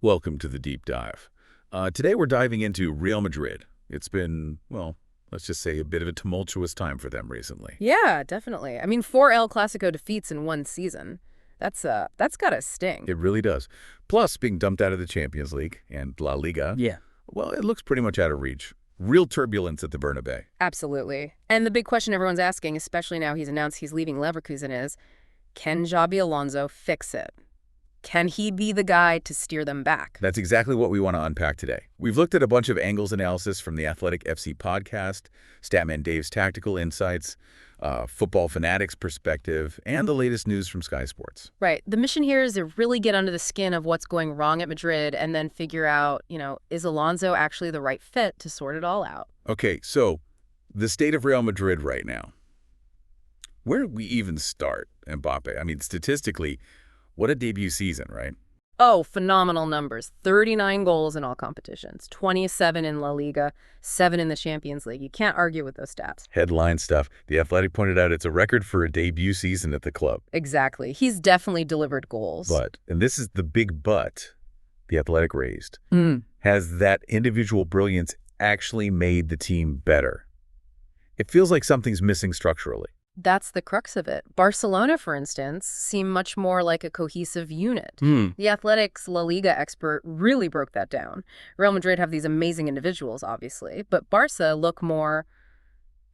Welcome to the deep dive. Today we're diving into Real Madrid. It's been, well, let's just say a bit of a tumultuous time for them recently. Yeah, definitely. I mean, 4 El Clasico defeats in one season. That's gotta sting. It really does. Plus, being dumped out of the Champions League and La Liga, Yeah. well, it looks pretty much out of reach. Real turbulence at the Bernabeu. Absolutely. And the big question everyone's asking, especially now he's announced he's leaving Leverkusen, is, can Xabi Alonso fix it? Can he be the guy to steer them back? That's exactly what we want to unpack today. We've looked at a bunch of angles analysis from the Athletic FC podcast, Statman Dave's tactical insights, Football Fanatics perspective, and the latest news from Sky Sports. Right. The mission here is to really get under the skin of what's going wrong at Madrid and then figure out, is Alonso actually the right fit to sort it all out? Okay, so the state of Real Madrid right now. Where do we even start, Mbappe? I mean, statistically, what a debut season, right? Oh, phenomenal numbers. 39 goals in all competitions, 27 in La Liga, 7 in the Champions League. You can't argue with those stats. Headline stuff. The Athletic pointed out it's a record for a debut season at the club. Exactly. He's definitely delivered goals. But, and this is the big but the Athletic raised, has that individual brilliance actually made the team better? It feels like something's missing structurally. That's the crux of it. Barcelona, for instance, seem much more like a cohesive unit. The Athletic's La Liga expert really broke that down. Real Madrid have these amazing individuals, obviously, but Barca look more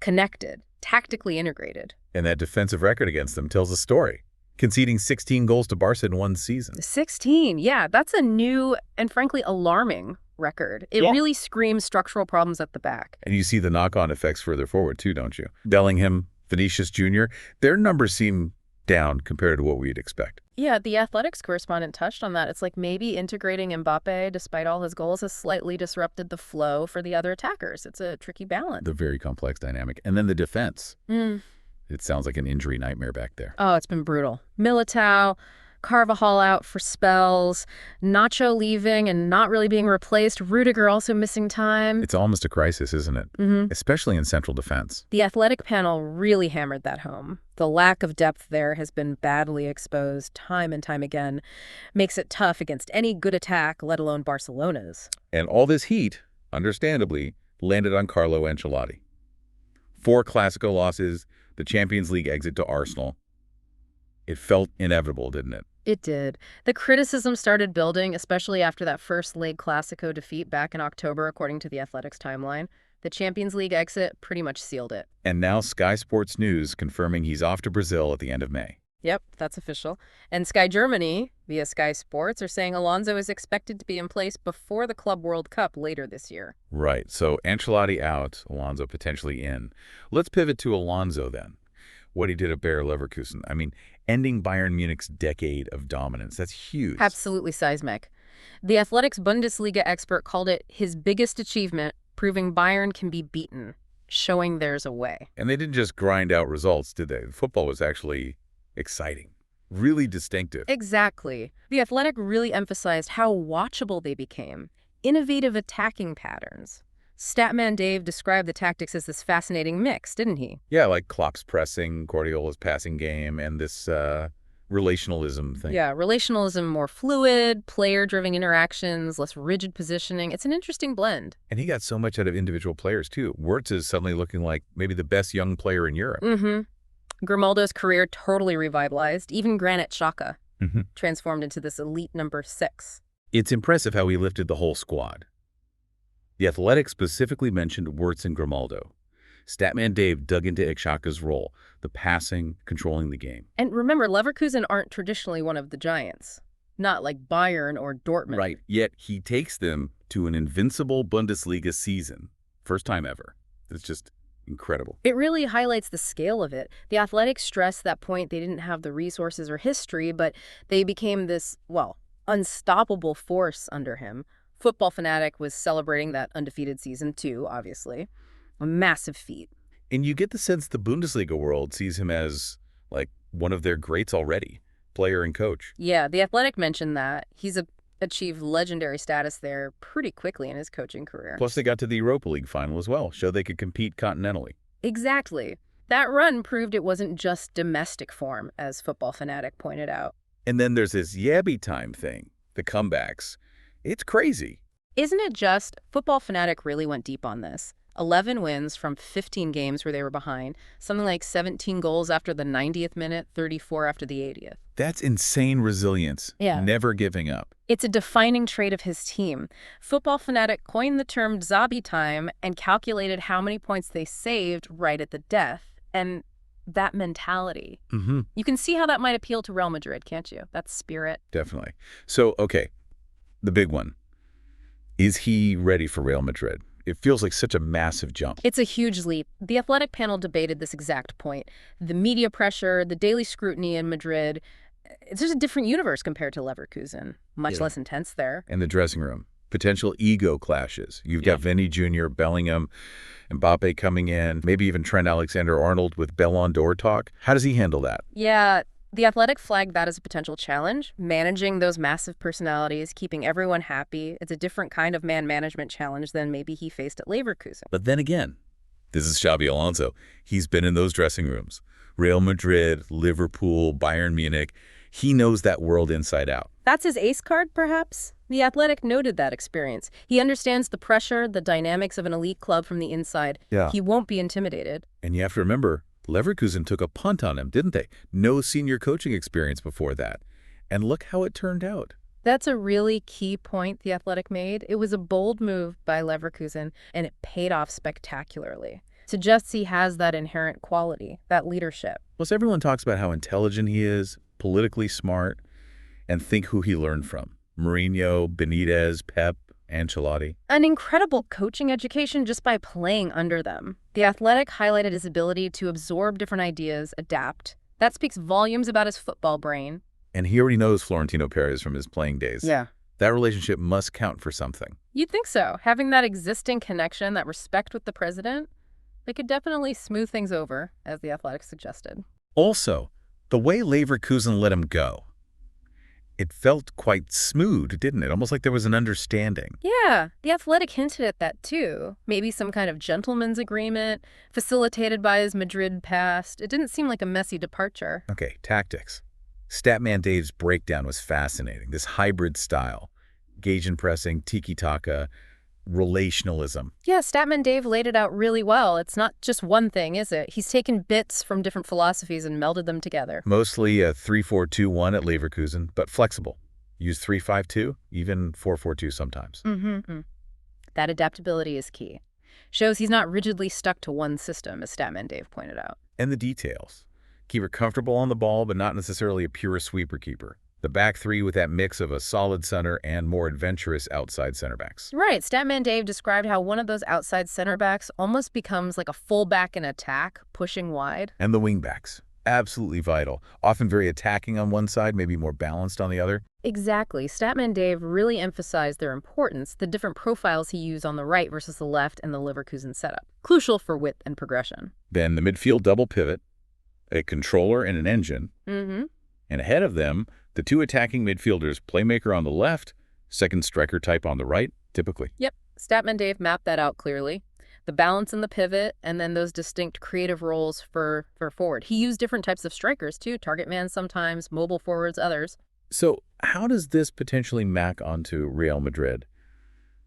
connected, tactically integrated. And that defensive record against them tells a story, conceding 16 goals to Barca in one season. 16, yeah, that's a new and frankly alarming record. It really screams structural problems at the back. And you see the knock-on effects further forward too, don't you? Bellingham, Vinicius Jr., their numbers seem down compared to what we'd expect. Yeah, the Athletics correspondent touched on that. It's like maybe integrating Mbappe, despite all his goals, has slightly disrupted the flow for the other attackers. It's a tricky balance. The very complex dynamic. And then the defense. It sounds like an injury nightmare back there. Oh, it's been brutal. Militao, Carvajal out for spells, Nacho leaving and not really being replaced, Rudiger also missing time. It's almost a crisis, isn't it? Especially in central defense. The Athletic panel really hammered that home. The lack of depth there has been badly exposed time and time again. Makes it tough against any good attack, let alone Barcelona's. And all this heat, understandably, landed on Carlo Ancelotti. 4 Clasico losses, the Champions League exit to Arsenal. It felt inevitable, didn't it? It did. The criticism started building, especially after that first leg Clasico defeat back in October, according to the Athletic's timeline. The Champions League exit pretty much sealed it. And now Sky Sports News confirming he's off to Brazil at the end of May. Yep, that's official. And Sky Germany, via Sky Sports, are saying Alonso is expected to be in place before the Club World Cup later this year. Right, so Ancelotti out, Alonso potentially in. Let's pivot to Alonso then. What he did at Bayer Leverkusen. I mean, ending Bayern Munich's decade of dominance. That's huge. Absolutely seismic. The Athletic's Bundesliga expert called it his biggest achievement, proving Bayern can be beaten, showing there's a way. And they didn't just grind out results, did they? The football was actually exciting, really distinctive. Exactly. The Athletic really emphasized how watchable they became. Innovative attacking patterns. Statman Dave described the tactics as this fascinating mix, didn't he? Yeah, like Klopp's pressing, Guardiola's passing game, and this relationalism thing. Yeah, relationalism, more fluid, player-driven interactions, less rigid positioning. It's an interesting blend. And he got so much out of individual players, too. Wirtz is suddenly looking like maybe the best young player in Europe. Grimaldo's career totally revitalized. Even Granit Xhaka transformed into this elite number 6. It's impressive how he lifted the whole squad. The Athletic specifically mentioned Wirtz and Grimaldo. Statman Dave dug into Xhaka's role, the passing, controlling the game. And remember, Leverkusen aren't traditionally one of the giants. Not like Bayern or Dortmund. Right, yet he takes them to an invincible Bundesliga season. First time ever. It's just incredible. It really highlights the scale of it. The Athletic stressed that point they didn't have the resources or history, but they became this, well, unstoppable force under him. Football Fanatic was celebrating that undefeated season too, obviously. A massive feat. And you get the sense the Bundesliga world sees him as, like, one of their greats already, player and coach. Yeah, the Athletic mentioned that. He's achieved legendary status there pretty quickly in his coaching career. Plus, they got to the Europa League final as well, showed they could compete continentally. Exactly. That run proved it wasn't just domestic form, as Football Fanatic pointed out. And then there's this Yabby time thing, the comebacks. It's crazy. Isn't it just Football Fanatic really went deep on this? 11 wins from 15 games where they were behind, something like 17 goals after the 90th minute, 34 after the 80th. That's insane resilience. Yeah. Never giving up. It's a defining trait of his team. Football Fanatic coined the term Xabi time and calculated how many points they saved right at the death. And that mentality. You can see how that might appeal to Real Madrid, can't you? That spirit. Definitely. So, okay, the big one. Is he ready for Real Madrid? It feels like such a massive jump. It's a huge leap. The athletic panel debated this exact point. The media pressure, the daily scrutiny in Madrid, it's just a different universe compared to Leverkusen. Much less intense there. And the dressing room. Potential ego clashes. You've got Vinny Jr., Bellingham, Mbappe coming in, maybe even Trent Alexander-Arnold with Ballon d'Or talk. How does he handle that? Yeah, the Athletic flagged that as a potential challenge. Managing those massive personalities, keeping everyone happy. It's a different kind of man management challenge than maybe he faced at Leverkusen. But then again, this is Xabi Alonso. He's been in those dressing rooms. Real Madrid, Liverpool, Bayern Munich. He knows that world inside out. That's his ace card, perhaps? The Athletic noted that experience. He understands the pressure, the dynamics of an elite club from the inside. Yeah. He won't be intimidated. And you have to remember, Leverkusen took a punt on him, didn't they? No senior coaching experience before that. And look how it turned out. That's a really key point the Athletic made. It was a bold move by Leverkusen, and it paid off spectacularly. Suggests he has that inherent quality, that leadership. Plus, everyone talks about how intelligent he is, politically smart, and think who he learned from. Mourinho, Benitez, Pep, Ancelotti. An incredible coaching education just by playing under them. The Athletic highlighted his ability to absorb different ideas, adapt. That speaks volumes about his football brain. And he already knows Florentino Perez from his playing days. Yeah. That relationship must count for something. You'd think so. Having that existing connection, that respect with the president, they could definitely smooth things over, as the Athletic suggested. Also, the way Leverkusen let him go, it felt quite smooth, didn't it? Almost like there was an understanding. Yeah, the Athletic hinted at that too. Maybe some kind of gentleman's agreement, facilitated by his Madrid past. It didn't seem like a messy departure. Okay, tactics. Statman Dave's breakdown was fascinating. This hybrid style, gauge and pressing, tiki-taka, relationalism. Yeah, Statman Dave laid it out really well. It's not just one thing, is it? He's taken bits from different philosophies and melded them together. Mostly a 3-4-2-1 at Leverkusen, but flexible. Use 3-5-2, even 4-4-2 sometimes. That adaptability is key. Shows he's not rigidly stuck to one system, as Statman Dave pointed out. And the details. Keep her comfortable on the ball, but not necessarily a pure sweeper keeper. The back three with that mix of a solid center and more adventurous outside center backs. Right. Statman Dave described how one of those outside center backs almost becomes like a fullback in attack, pushing wide. And the wing backs. Absolutely vital. Often very attacking on one side, maybe more balanced on the other. Exactly. Statman Dave really emphasized their importance, the different profiles he used on the right versus the left in the Leverkusen setup. Crucial for width and progression. Then the midfield double pivot, a controller and an engine. And ahead of them, the two attacking midfielders, playmaker on the left, second striker type on the right, typically. Yep. Statman Dave mapped that out clearly. The balance in the pivot, and then those distinct creative roles for forward. He used different types of strikers, too. Target man sometimes, mobile forwards others. So how does this potentially map onto Real Madrid?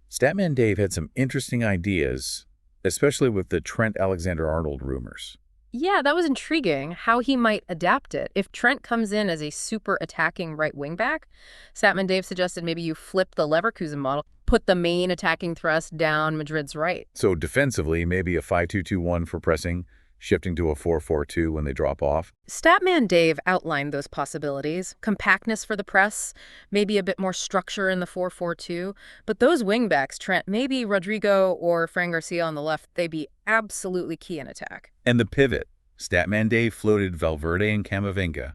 Statman Dave had some interesting ideas, especially with the Trent Alexander-Arnold rumors. Yeah, that was intriguing, how he might adapt it. If Trent comes in as a super attacking right wing back, Statman Dave suggested maybe you flip the Leverkusen model, put the main attacking thrust down Madrid's right. So defensively, maybe a 5-2-2-1 for pressing, shifting to a 4-4-2 when they drop off. Statman Dave outlined those possibilities. Compactness for the press, maybe a bit more structure in the 4-4-2. But those wingbacks, Trent, maybe Rodrigo or Fran Garcia on the left, they'd be absolutely key in attack. And the pivot. Statman Dave floated Valverde and Camavinga.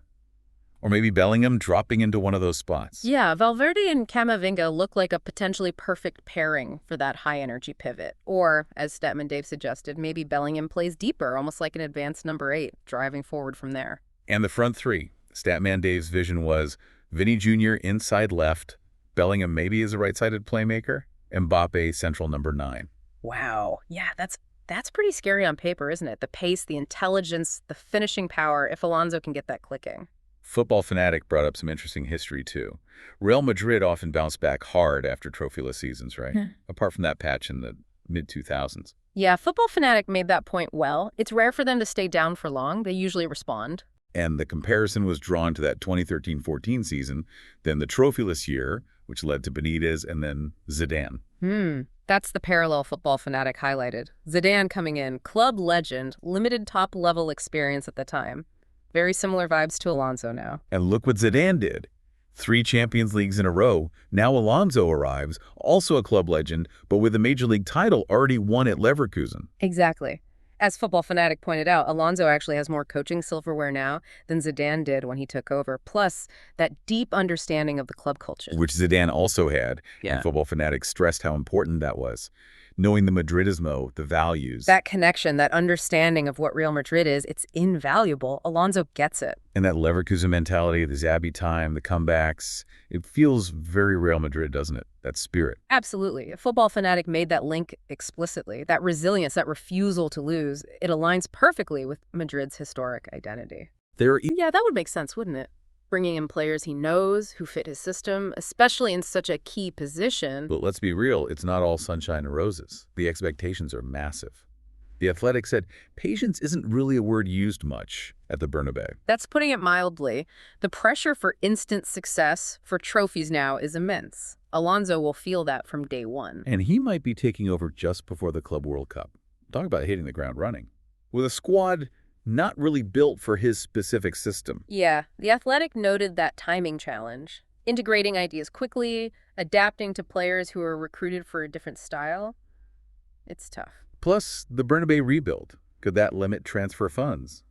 Or maybe Bellingham dropping into one of those spots. Yeah, Valverde and Camavinga look like a potentially perfect pairing for that high-energy pivot. Or, as Statman Dave suggested, maybe Bellingham plays deeper, almost like an advanced number 8, driving forward from there. And the front three. Statman Dave's vision was Vinny Jr. inside left, Bellingham maybe as a right-sided playmaker, Mbappe central number 9. Wow. Yeah, that's pretty scary on paper, isn't it? The pace, the intelligence, the finishing power, if Alonso can get that clicking. Football Fanatic brought up some interesting history, too. Real Madrid often bounced back hard after trophyless seasons, right? Apart from that patch in the mid-2000s. Yeah, Football Fanatic made that point well. It's rare for them to stay down for long. They usually respond. And the comparison was drawn to that 2013-14 season, then the trophyless year, which led to Benitez and then Zidane. That's the parallel Football Fanatic highlighted. Zidane coming in, club legend, limited top-level experience at the time. Very similar vibes to Alonso now. And look what Zidane did. 3 Champions Leagues in a row. Now Alonso arrives, also a club legend, but with a Major League title already won at Leverkusen. Exactly. As Football Fanatic pointed out, Alonso actually has more coaching silverware now than Zidane did when he took over, plus that deep understanding of the club culture. Which Zidane also had, Yeah. and Football Fanatic stressed how important that was. Knowing the Madridismo, the values. That connection, that understanding of what Real Madrid is, it's invaluable. Alonso gets it. And that Leverkusen mentality, the Xabi time, the comebacks, it feels very Real Madrid, doesn't it? That spirit. Absolutely. A Football Fanatic made that link explicitly. That resilience, that refusal to lose, it aligns perfectly with Madrid's historic identity. Yeah, that would make sense, wouldn't it? Bringing in players he knows, who fit his system, especially in such a key position. But let's be real, it's not all sunshine and roses. The expectations are massive. The Athletic said patience isn't really a word used much at the Bernabeu. That's putting it mildly. The pressure for instant success, for trophies now, is immense. Alonso will feel that from day one. And he might be taking over just before the Club World Cup. Talk about hitting the ground running. With a squad not really built for his specific system. Yeah, The Athletic noted that timing challenge. Integrating ideas quickly, adapting to players who are recruited for a different style. It's tough. Plus, the Bernabeu rebuild. Could that limit transfer funds?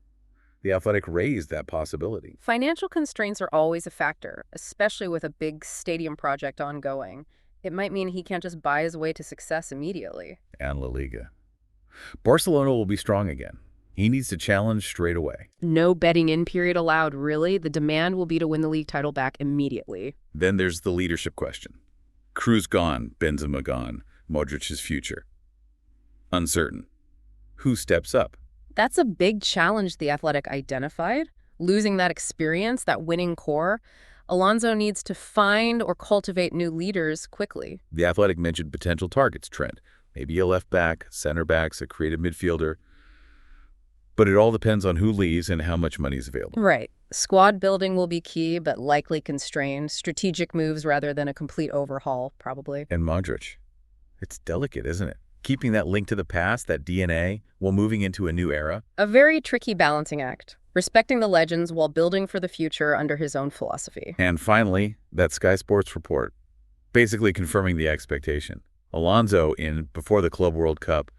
The Athletic raised that possibility. Financial constraints are always a factor, especially with a big stadium project ongoing. It might mean he can't just buy his way to success immediately. And La Liga. Barcelona will be strong again. He needs to challenge straight away. No betting-in period allowed, really. The demand will be to win the league title back immediately. Then there's the leadership question. Kroos gone, Benzema gone, Modric's future. Uncertain. Who steps up? That's a big challenge The Athletic identified. Losing that experience, that winning core, Alonso needs to find or cultivate new leaders quickly. The Athletic mentioned potential targets, Trent. Maybe a left back, center backs, a creative midfielder. But it all depends on who leaves and how much money is available. Right. Squad building will be key, but likely constrained. Strategic moves rather than a complete overhaul, probably. And Modric. It's delicate, isn't it? Keeping that link to the past, that DNA, while moving into a new era. A very tricky balancing act. Respecting the legends while building for the future under his own philosophy. And finally, that Sky Sports report. Basically confirming the expectation. Alonso in before the Club World Cup.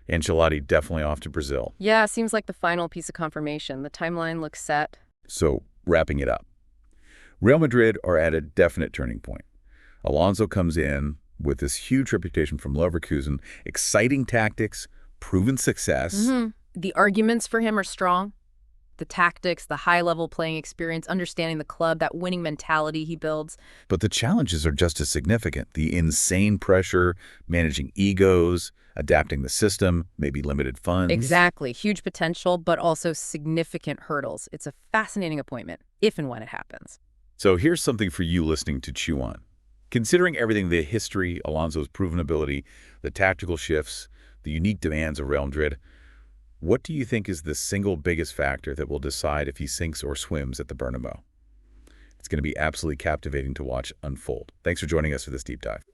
Ancelotti definitely off to Brazil. Yeah, seems like the final piece of confirmation. The timeline looks set. So, wrapping it up. Real Madrid are at a definite turning point. Alonso comes in with this huge reputation from Leverkusen, exciting tactics, proven success. The arguments for him are strong. The tactics, the high-level playing experience, understanding the club, that winning mentality he builds. But the challenges are just as significant. The insane pressure, managing egos, adapting the system, maybe limited funds. Exactly. Huge potential, but also significant hurdles. It's a fascinating appointment, if and when it happens. So here's something for you listening to chew on. Considering everything, the history, Alonso's proven ability, the tactical shifts, the unique demands of Real Madrid, what do you think is the single biggest factor that will decide if he sinks or swims at the Bernabeu? It's going to be absolutely captivating to watch unfold. Thanks for joining us for this deep dive.